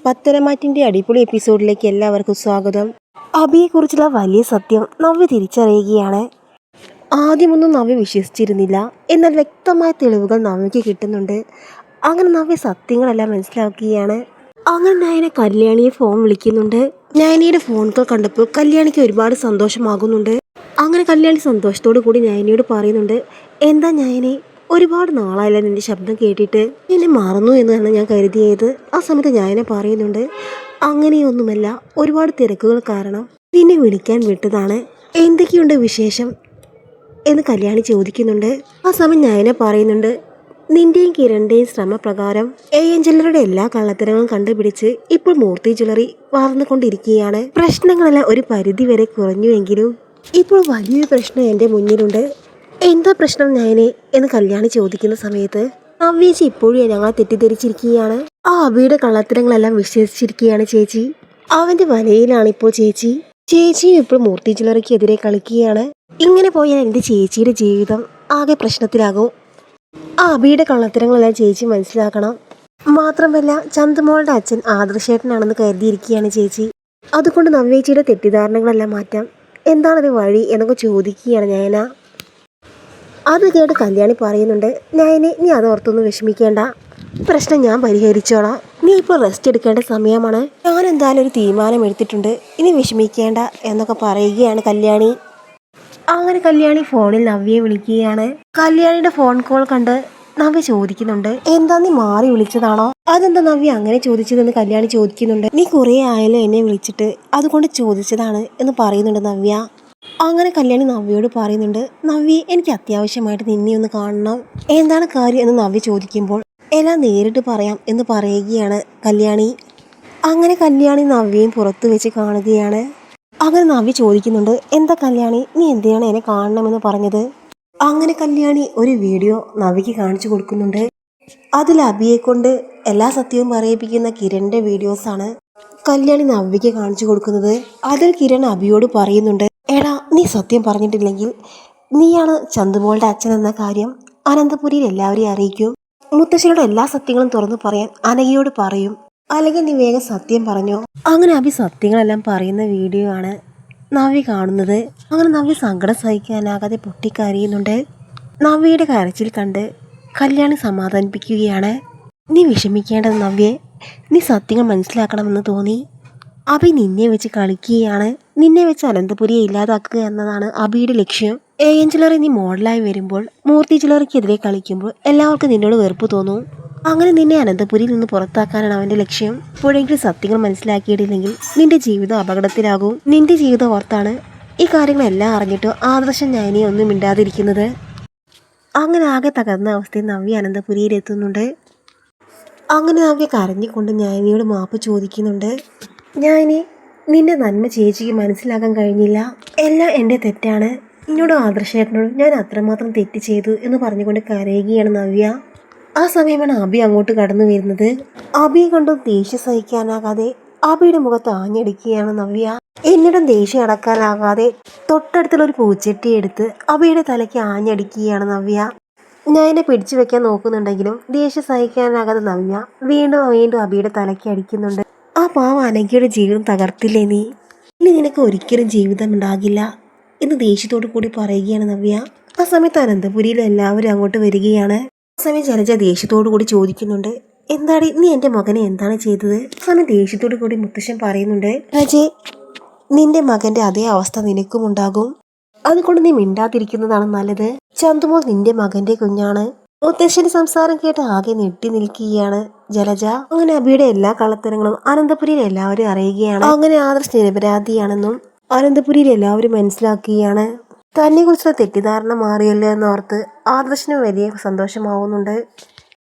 പത്തനംതിട്ടയുടെ അടിപൊളി എപ്പിസോഡിലേക്ക് എല്ലാവർക്കും സ്വാഗതം. അഭിയെക്കുറിച്ചുള്ള വലിയ സത്യം നവ്യ തിരിച്ചറിയുകയാണ്. ആദ്യമൊന്നും നവ്യ വിശ്വസിച്ചിരുന്നില്ല. എന്നാൽ വ്യക്തമായ തെളിവുകൾ നവ്യയ്ക്ക് കിട്ടുന്നുണ്ട്. അങ്ങനെ നവ്യ സത്യങ്ങളെല്ലാം മനസ്സിലാക്കുകയാണ്. അങ്ങനെ നയന കല്യാണിയെ ഫോൺ വിളിക്കുന്നുണ്ട്. നയനയുടെ ഫോൺ കോൾ കണ്ടപ്പോൾ കല്യാണിക്ക് ഒരുപാട് സന്തോഷമാകുന്നുണ്ട്. അങ്ങനെ കല്യാണി സന്തോഷത്തോടു കൂടി നയനയോട് പറയുന്നുണ്ട്, എന്താ നയനെ, ഒരുപാട് നാളായില്ല നിന്റെ ശബ്ദം കേട്ടിട്ട്, എന്നെ മറന്നു എന്നാണ് ഞാൻ കരുതിയത്. ആ സമയത്ത് നയന പറയുന്നുണ്ട്, അങ്ങനെയൊന്നുമല്ല, ഒരുപാട് തിരക്കുകൾ കാരണം നിന്നെ വിളിക്കാൻ വിട്ടതാണ്. എന്തൊക്കെയുണ്ട് വിശേഷം എന്ന് കല്യാണി ചോദിക്കുന്നുണ്ട്. ആ സമയം നയന പറയുന്നുണ്ട്, നിന്റെയും കിരണിന്റെയും ശ്രമപ്രകാരം ജ്വല്ലറിയുടെ എല്ലാ കള്ളത്തരങ്ങളും കണ്ടുപിടിച്ച് ഇപ്പോൾ മൂർത്തി ജ്വല്ലറി വളർന്നുകൊണ്ടിരിക്കുകയാണ്. പ്രശ്നങ്ങളെല്ലാം ഒരു പരിധി വരെ കുറഞ്ഞുവെങ്കിലും ഇപ്പോൾ വലിയൊരു പ്രശ്നം എൻ്റെ മുന്നിലുണ്ട്. എന്താ പ്രശ്നം നയനെ എന്ന് കല്യാണി ചോദിക്കുന്ന സമയത്ത്, നവ്യേച്ചി ഇപ്പോഴും ഞങ്ങളെ തെറ്റിദ്ധരിച്ചിരിക്കുകയാണ്. ആ അബിയുടെ കള്ളത്തരങ്ങളെല്ലാം വിശ്വസിച്ചിരിക്കുകയാണ് ചേച്ചി. അവന്റെ വലയിലാണ് ഇപ്പോൾ ചേച്ചി. ചേച്ചിയും ഇപ്പോൾ മൂർത്തി ജ്വല്ലറിക്കെതിരെ കളിക്കുകയാണ്. ഇങ്ങനെ പോയാൽ എൻ്റെ ചേച്ചിയുടെ ജീവിതം ആകെ പ്രശ്നത്തിലാകും. ആ അബിയുടെ കള്ളത്തരങ്ങളെല്ലാം ചേച്ചി മനസ്സിലാക്കണം. മാത്രമല്ല ചന്തുമോളുടെ അച്ഛൻ ആദർശേട്ടനാണെന്ന് കരുതിയിരിക്കുകയാണ് ചേച്ചി. അതുകൊണ്ട് നവ്യേച്ചിയുടെ തെറ്റിദ്ധാരണകളെല്ലാം മാറ്റാം. എന്താണത് വഴി എന്നൊക്കെ ചോദിക്കുകയാണ് നയന. അത് കേട്ട് കല്യാണി പറയുന്നുണ്ട്, നയനെ നീ അതോർത്തൊന്നും വിഷമിക്കേണ്ട, പ്രശ്നം ഞാൻ പരിഹരിച്ചോളാം. നീ ഇപ്പോൾ റെസ്റ്റ് എടുക്കേണ്ട സമയമാണ്. ഞാൻ എന്തായാലും ഒരു തീരുമാനം എടുത്തിട്ടുണ്ട്, ഇനി വിഷമിക്കേണ്ട എന്നൊക്കെ പറയുകയാണ് കല്യാണി. അങ്ങനെ കല്യാണി ഫോണിൽ നവ്യയെ വിളിക്കുകയാണ്. കല്യാണിയുടെ ഫോൺ കോൾ കണ്ട് നവ്യ ചോദിക്കുന്നുണ്ട്, എന്താ നീ മാറി വിളിച്ചതാണോ? അതെന്താ നവ്യ അങ്ങനെ ചോദിച്ചതെന്ന് കല്യാണി ചോദിക്കുന്നുണ്ട്. നീ കുറേ ആയല്ലോ എന്നെ വിളിച്ചിട്ട്, അതുകൊണ്ട് ചോദിച്ചതാണ് എന്ന് പറയുന്നുണ്ട് നവ്യ. അങ്ങനെ കല്യാണി നവ്യയോട് പറയുന്നുണ്ട്, നവ്യ എനിക്ക് അത്യാവശ്യമായിട്ട് നിന്നെ ഒന്ന് കാണണം. എന്താണ് കാര്യം എന്ന് നവ്യ ചോദിക്കുമ്പോൾ, എല്ലാം നേരിട്ട് പറയാം എന്ന് പറയുകയാണ് കല്യാണി. അങ്ങനെ കല്യാണി നവ്യയും പുറത്തു വെച്ച് കാണുകയാണ്. അങ്ങനെ നവ്യ ചോദിക്കുന്നുണ്ട്, എന്താ കല്യാണി, നീ എന്തിനാണ് എന്നെ കാണണമെന്ന് പറഞ്ഞത്? അങ്ങനെ കല്യാണി ഒരു വീഡിയോ നവ്യയ്ക്ക് കാണിച്ചു കൊടുക്കുന്നുണ്ട്. അതിൽ അബിയെ കൊണ്ട് എല്ലാ സത്യവും പറയിപ്പിക്കുന്ന കിരണിന്റെ വീഡിയോസാണ് കല്യാണി നവ്യയ്ക്ക് കാണിച്ചു കൊടുക്കുന്നത്. അതിൽ കിരൺ അബിയോട് പറയുന്നുണ്ട്, എടാ നീ സത്യം പറഞ്ഞിട്ടില്ലെങ്കിൽ നീയാണ് ചന്തുമോളുടെ അച്ഛൻ എന്ന കാര്യം അനന്തപുരിയിൽ എല്ലാവരെയും അറിയിക്കും. മുത്തശ്ശിയുടെ എല്ലാ സത്യങ്ങളും തുറന്നു പറയാൻ അനഘയോട് പറയും, അല്ലെങ്കിൽ നീ വേഗം സത്യം പറഞ്ഞോ. അങ്ങനെ അബി സത്യങ്ങളെല്ലാം പറയുന്ന വീഡിയോ ആണ് നവ്യ കാണുന്നത്. അങ്ങനെ നവ്യ സങ്കടം സഹിക്കാനാകാതെ പൊട്ടിക്കരയുന്നുണ്ട്. നവ്യയുടെ കരച്ചിൽ കണ്ട് കല്യാണി സമാധാനിപ്പിക്കുകയാണ്. നീ വിഷമിക്കേണ്ടത് നവ്യേ, നീ സത്യങ്ങൾ മനസ്സിലാക്കണമെന്ന് തോന്നി. അബി നിന്നെ വെച്ച് കളിക്കുകയാണ്. നിന്നെ വെച്ച് അനന്തപുരിയെ ഇല്ലാതാക്കുക എന്നതാണ് അബിയുടെ ലക്ഷ്യം. ജ്വല്ലറി നീ മോഡലായി വരുമ്പോൾ, മൂർത്തി ജ്വല്ലറിക്കെതിരെ കളിക്കുമ്പോൾ എല്ലാവർക്കും നിന്നോട് വെറുപ്പ് തോന്നും. അങ്ങനെ നിന്നെ അനന്തപുരിയിൽ നിന്ന് പുറത്താക്കാനാണ് അവന്റെ ലക്ഷ്യം. ഇപ്പോഴെങ്കിലും സത്യങ്ങൾ മനസ്സിലാക്കിയിട്ടില്ലെങ്കിൽ നിന്റെ ജീവിതം അപകടത്തിലാകും. നിന്റെ ജീവിതം ഓർത്താണ് ഈ കാര്യങ്ങളെല്ലാം അറിഞ്ഞിട്ട് ആദർശം നയനെ ഒന്നും മിണ്ടാതിരിക്കുന്നത്. അങ്ങനെ ആകെ തകർന്ന അവസ്ഥയിൽ നവ്യ അനന്തപുരിയിൽ എത്തുന്നുണ്ട്. അങ്ങനെ നവ്യ കരഞ്ഞുകൊണ്ട് നയനിയോട് മാപ്പ് ചോദിക്കുന്നുണ്ട്. നയനെ, നിന്റെ നന്മ ചേച്ചിക്ക് മനസ്സിലാക്കാൻ കഴിഞ്ഞില്ല. എല്ലാം എൻ്റെ തെറ്റാണ്. എന്നോടും ആദർശേട്ടനോടും ഞാൻ അത്രമാത്രം തെറ്റ് ചെയ്തു എന്ന് പറഞ്ഞുകൊണ്ട് കരയുകയാണ് നവ്യ. ആ സമയമാണ് അബി അങ്ങോട്ട് കടന്നു വരുന്നത്. അബിയെ കണ്ടും ദേഷ്യം സഹിക്കാനാകാതെ അബിയുടെ മുഖത്ത് ആഞ്ഞടിക്കുകയാണ് നവ്യ. എന്നിട്ടും ദേഷ്യം അടക്കാനാകാതെ തൊട്ടടുത്തുള്ള ഒരു പൂച്ചട്ടി എടുത്ത് അബിയുടെ തലയ്ക്ക് ആഞ്ഞടിക്കുകയാണ് നവ്യ. ഞാൻ എന്നെ പിടിച്ചു വെക്കാൻ നോക്കുന്നുണ്ടെങ്കിലും ദേഷ്യം സഹിക്കാനാകാതെ നവ്യ വീണ്ടും വീണ്ടും അബിയുടെ തലയ്ക്ക് അടിക്കുന്നുണ്ട്. ആ പാവ അനഘയുടെ ജീവിതം തകർത്തില്ലേ നീ, ഇനി നിനക്ക് ഒരിക്കലും ജീവിതം ഉണ്ടാകില്ല എന്ന് ദേഷ്യത്തോടു കൂടി പറയുകയാണ് നവ്യ. ആ സമയത്ത് അനന്തപുരിയിൽ എല്ലാവരും അങ്ങോട്ട് വരികയാണ്. ആ സമയം ജലജ ദേഷ്യത്തോടു കൂടി ചോദിക്കുന്നുണ്ട്, എന്താടി നീ എൻ്റെ മകനെ എന്താണ് ചെയ്തത്? ആ സമയം ദേഷ്യത്തോടു കൂടി മുത്തശ്ശൻ പറയുന്നുണ്ട്, രജേ, നിന്റെ മകന്റെ അതേ അവസ്ഥ നിനക്കും ഉണ്ടാകും. അതുകൊണ്ട് നീ മിണ്ടാതിരിക്കുന്നതാണ് നല്ലത്. ചന്തുമോൾ നിന്റെ മകന്റെ കുഞ്ഞാണ്. മുത്തശ്ശന്റെ സംസാരം കേട്ട് ആകെ ഞെട്ടി നിൽക്കുകയാണ് ജലജ. അങ്ങനെ അബിയുടെ എല്ലാ കള്ളത്തരങ്ങളും അനന്തപുരിയിൽ എല്ലാവരും അറിയുകയാണ്. അങ്ങനെ ആദർശ് നിരപരാധിയാണെന്നും അനന്തപുരിയിൽ എല്ലാവരും മനസ്സിലാക്കുകയാണ്. തന്നെ കുറിച്ചുള്ള തെറ്റിദ്ധാരണ മാറിയല്ലോ എന്നോർത്ത് ആദർശിന് വലിയ സന്തോഷമാവുന്നുണ്ട്.